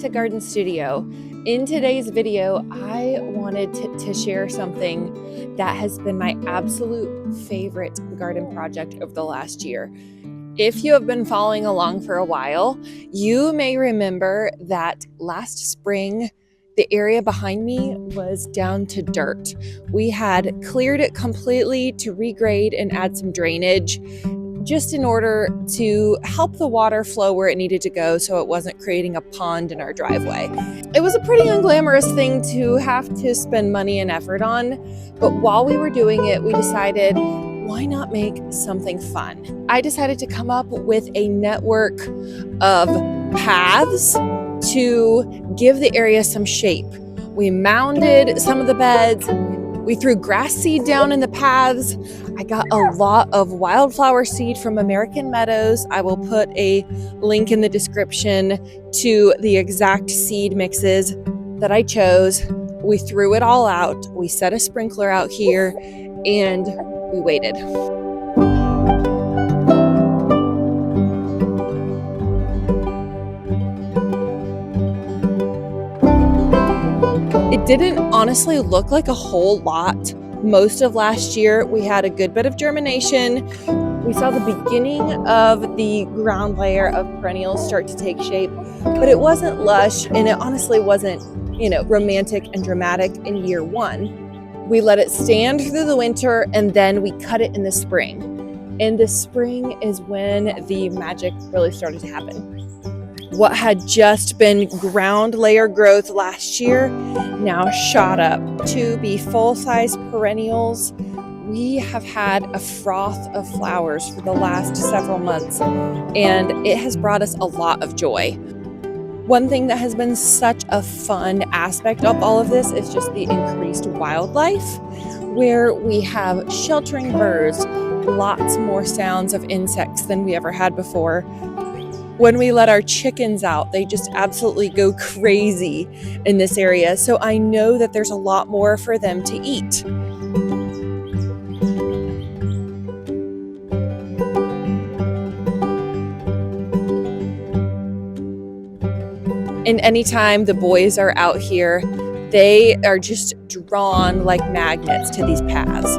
to Garden Studio. In today's video, I wanted to share something that has been my absolute favorite garden project over the last year. If you have been following along for a while, you may remember that last spring, the area behind me was down to dirt. We had cleared it completely to regrade and add some drainage, just in order to help the water flow where it needed to go so it wasn't creating a pond in our driveway. It was a pretty unglamorous thing to have to spend money and effort on, but while we were doing it, we decided, why not make something fun? I decided to come up with a network of paths to give the area some shape. We mounded some of the beds. We threw grass seed down in the paths. I got a lot of wildflower seed from American Meadows. I will put a link in the description to the exact seed mixes that I chose. We threw it all out. We set a sprinkler out here and we waited. It didn't honestly look like a whole lot. Most of last year, we had a good bit of germination. We saw the beginning of the ground layer of perennials start to take shape, but it wasn't lush and it honestly wasn't, romantic and dramatic in year one. We let it stand through the winter and then we cut it in the spring. And the spring is when the magic really started to happen. What had just been ground layer growth last year now shot up to be full-size perennials. We have had a froth of flowers for the last several months, and it has brought us a lot of joy. One thing that has been such a fun aspect of all of this is just the increased wildlife, where we have sheltering birds, lots more sounds of insects than we ever had before. When we let our chickens out, they just absolutely go crazy in this area. So I know that there's a lot more for them to eat. And anytime the boys are out here, they are just drawn like magnets to these paths.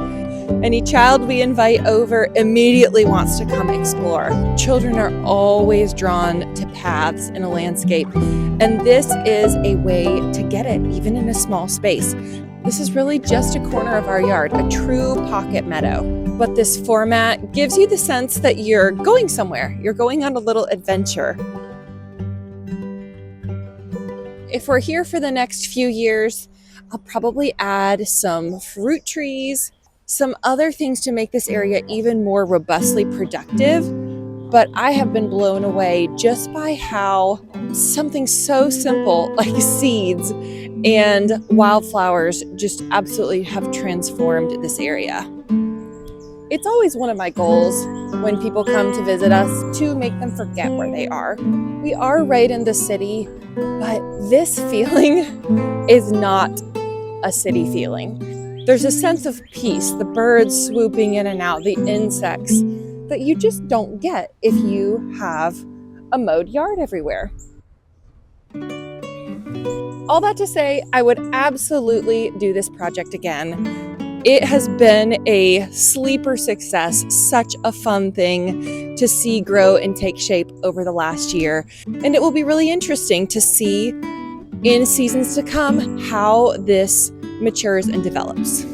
Any child we invite over immediately wants to come explore. Children are always drawn to paths in a landscape, and this is a way to get it, even in a small space. This is really just a corner of our yard, a true pocket meadow. But this format gives you the sense that you're going somewhere. You're going on a little adventure. If we're here for the next few years, I'll probably add some fruit trees, some other things to make this area even more robustly productive, but I have been blown away just by how something so simple like seeds and wildflowers just absolutely have transformed this area. It's always one of my goals when people come to visit us to make them forget where they are. We are right in the city, but this feeling is not a city feeling. There's a sense of peace, the birds swooping in and out, the insects that you just don't get if you have a mowed yard everywhere. All that to say, I would absolutely do this project again. It has been a sleeper success, such a fun thing to see grow and take shape over the last year. And it will be really interesting to see in seasons to come how this matures and develops.